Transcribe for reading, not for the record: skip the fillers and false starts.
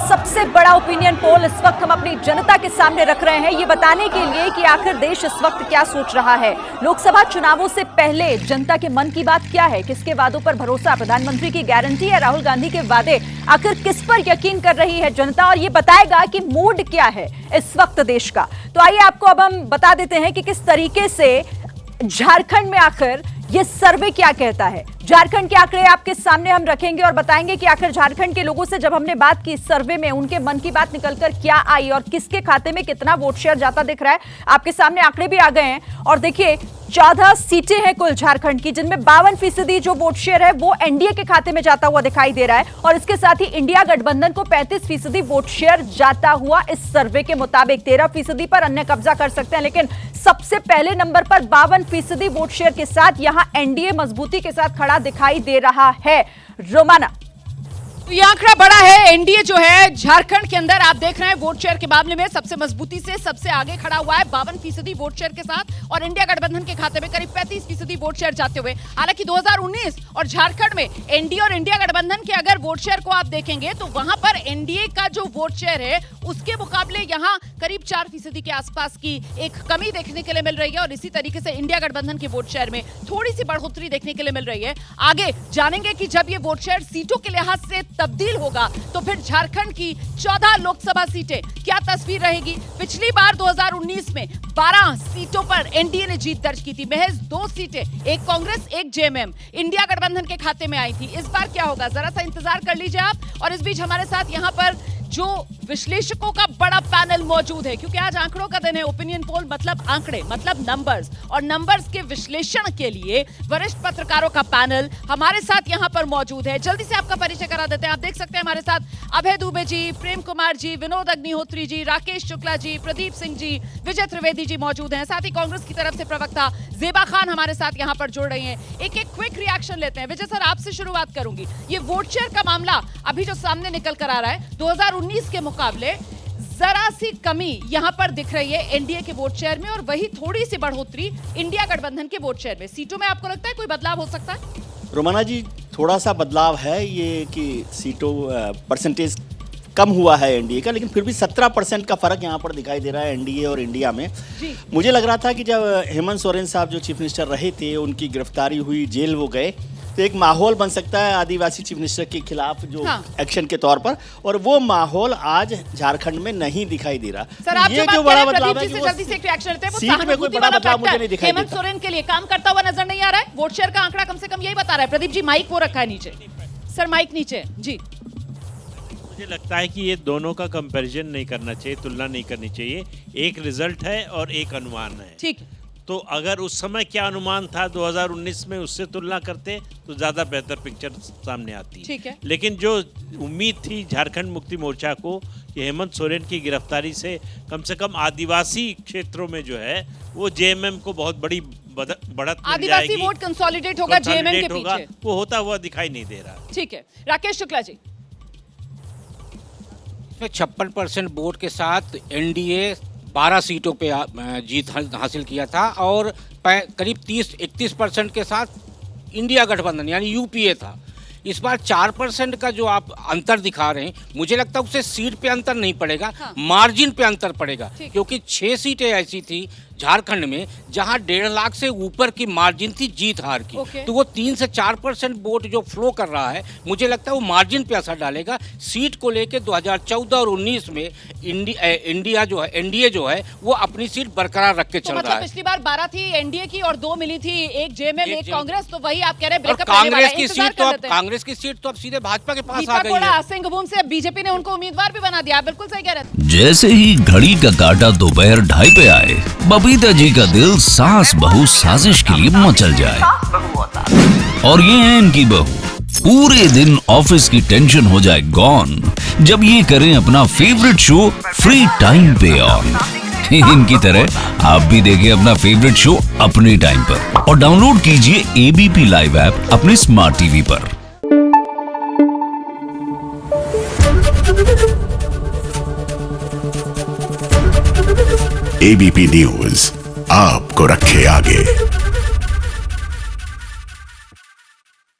सबसे बड़ा opinion poll इस वक्त हम अपनी जनता के सामने रख रहे हैं, ये बताने के लिए कि आखिर देश इस वक्त क्या सोच रहा है। लोकसभा चुनावों से पहले जनता के मन की बात क्या है, किसके वादों पर भरोसा, प्रधानमंत्री की गारंटी या राहुल गांधी के वादे, आखिर किस पर यकीन कर रही है जनता, और ये बताएगा कि मूड क्या है इस वक्त देश का। तो आइए आपको अब हम बता देते हैं कि किस तरीके से झारखंड में आखिर ये सर्वे क्या कहता है। झारखंड के आंकड़े आपके सामने हम रखेंगे और बताएंगे कि आखिर झारखंड के लोगों से जब हमने बात की सर्वे में, उनके मन की बात निकलकर क्या आई और किसके खाते में कितना वोट शेयर जाता दिख रहा है। आपके सामने आंकड़े भी आ गए हैं और देखिए 14 सीटें हैं कुल झारखंड की, जिनमें 52% जो वोट शेयर है वो एनडीए के खाते में जाता हुआ दिखाई दे रहा है और इसके साथ ही इंडिया गठबंधन को 35% वोट शेयर जाता हुआ इस सर्वे के मुताबिक। 13% पर अन्य कब्जा कर सकते हैं, लेकिन सबसे पहले नंबर पर 52% वोट शेयर के साथ यहां एनडीए मजबूती के साथ खड़ा दिखाई दे रहा है। रोमाना, तो ये आंकड़ा बड़ा है। एनडीए जो है झारखंड के अंदर आप देख रहे हैं वोट शेयर के मामले में सबसे मजबूती से सबसे आगे खड़ा हुआ है 52% वोट शेयर के साथ, और इंडिया गठबंधन के खाते में करीब 35% वोट शेयर जाते हुए। हालांकि 2019 और झारखंड में एनडीए और इंडिया गठबंधन के अगर वोट शेयर को आप देखेंगे तो वहां पर एनडीए का जो वोट शेयर है उसके मुकाबले यहां करीब 4% के आसपास की एक कमी देखने के लिए मिल रही है, और इसी तरीके से इंडिया गठबंधन के वोट शेयर में थोड़ी सी बढ़ोतरी देखने के लिए मिल रही है। आगे जानेंगे कि जब ये वोट शेयर सीटों के लिहाज से तब्दील होगा तो फिर झारखंड की 14 लोकसभा सीटें क्या तस्वीर रहेगी। पिछली बार 2019 में 12 सीटों पर एनडीए ने जीत दर्ज की थी, महज 2 सीटें, एक कांग्रेस एक जेएमएम इंडिया गठबंधन के खाते में आई थी। इस बार क्या होगा, जरा सा इंतजार कर लीजिए आप। और इस बीच हमारे साथ यहां पर जो विश्लेषकों का बड़ा पैनल मौजूद है, क्योंकि आज आंकड़ों का दिन है। ओपिनियन पोल मतलब आंकड़े, मतलब नंबर्स, और नंबर्स के विश्लेषण के लिए वरिष्ठ पत्रकारों का पैनल हमारे साथ यहां पर मौजूद है। जल्दी से आपका परिचय करा देते हैं। आप देख सकते हैं हमारे साथ अभय दुबे जी, प्रेम कुमार जी, विनोद अग्निहोत्री जी, राकेश शुक्ला जी, प्रदीप सिंह जी, विजय त्रिवेदी जी मौजूद हैं। साथ ही कांग्रेस की तरफ से प्रवक्ता जेबा खान हमारे साथ यहां पर जुड़ रही हैं। एक एक क्विक रिएक्शन लेते हैं। विजय सर, आपसे शुरुआत करूंगी। ये वोट शेयर का मामला अभी जो सामने निकल कर आ रहा है, 2019 के मुकाबले जरा सी कमी यहां पर दिख रही है एनडीए के वोट शेयर में, और वही थोड़ी सी बढ़ोतरी इंडिया गठबंधन के वोट शेयर में। सीटों में आपको लगता है कोई बदलाव हो सकता है? रोमाना जी, थोड़ा सा बदलाव है, ये कि सीटों परसेंटेज कम हुआ है एनडीए का, लेकिन फिर भी 17% का फर्क यहाँ पर दिखाई दे रहा है एनडीए और इंडिया में। मुझे लग रहा था कि जब हेमंत सोरेन साहब जो चीफ मिनिस्टर रहे थे, उनकी गिरफ्तारी हुई, जेल वो गए, तो एक माहौल बन सकता है आदिवासी चीफ मिनिस्टर के खिलाफ जो एक्शन के तौर पर, और वो माहौल आज झारखंड में नहीं दिखाई दे रहा। सर, आप ये जो बड़ा बदलाव है, जल्दी से एक रिएक्शन लेते हैं। वो सीट में कोई बड़ा बदलाव मुझे नहीं दिखाई देता। हेमंत सोरेन के लिए काम करता हुआ नजर नहीं आ रहा है। वोट शेयर का आंकड़ा कम से कम यही बता रहा है। प्रदीप जी, माइक वो रखा है नीचे। सर, माइक नीचे जी। मुझे लगता है कि ये दोनों का कंपैरिजन नहीं करना चाहिए, तुलना नहीं करनी चाहिए। एक रिजल्ट है और एक अनुमान है। ठीक। तो अगर उस समय क्या अनुमान था 2019 में, उससे तुलना करते तो ज्यादा बेहतर पिक्चर सामने आती। ठीक है। लेकिन जो उम्मीद थी झारखंड मुक्ति मोर्चा को कि हेमंत सोरेन की गिरफ्तारी से कम आदिवासी क्षेत्रों में जो है वो जेएमएम को बहुत बड़ी बढ़त आदिवासी वोट कंसोलिडेट होगा जेएमएम के पीछे, वो होता हुआ दिखाई नहीं दे रहा। ठीक है, राकेश शुक्ला जी। 56% वोट के साथ एनडीए 12 सीटों पे जीत हासिल किया था, और करीब 30-31% के साथ इंडिया गठबंधन यानी यूपीए था। इस बार 4% का जो आप अंतर दिखा रहे हैं, मुझे लगता है उससे सीट पे अंतर नहीं पड़ेगा, मार्जिन पे अंतर पड़ेगा, क्योंकि 6 सीटें ऐसी थी झारखंड में जहां 1.5 लाख से ऊपर की मार्जिन थी जीत हार की। तो वो 3 से 4% वोट जो फ्लो कर रहा है, मुझे लगता है वो मार्जिन पे असर डालेगा। सीट को लेके 2014 और 19 में एनडीए जो है वो अपनी सीट बरकरार रख के चल रहा है। पिछली बार 12 थी एनडीए की और 2 मिली थी, एक जेएमएम एक कांग्रेस, तो वही आप कह रहे हैं ब्रेकअप कांग्रेस की सीट तो अब सीधे भाजपा के पास आ गई है। सिंहभूम से बीजेपी ने उनको उम्मीदवार भी बना दिया। बिल्कुल सही कह रहे हैं। जैसे ही घड़ी का काटा दोपहर 2:30 पे आए, बबीता जी का दिल सास बहू साजिश के लिए मचल जाए। और ये है इनकी बहू, पूरे दिन ऑफिस की टेंशन हो जाए गॉन जब ये करें अपना फेवरेट शो फ्री टाइम पे ऑन। इनकी तरह आप भी देखें अपना फेवरेट शो अपने टाइम पर, और डाउनलोड कीजिए एबीपी लाइव ऐप अपने स्मार्ट टीवी पर। एबीपी न्यूज आपको रखे आगे।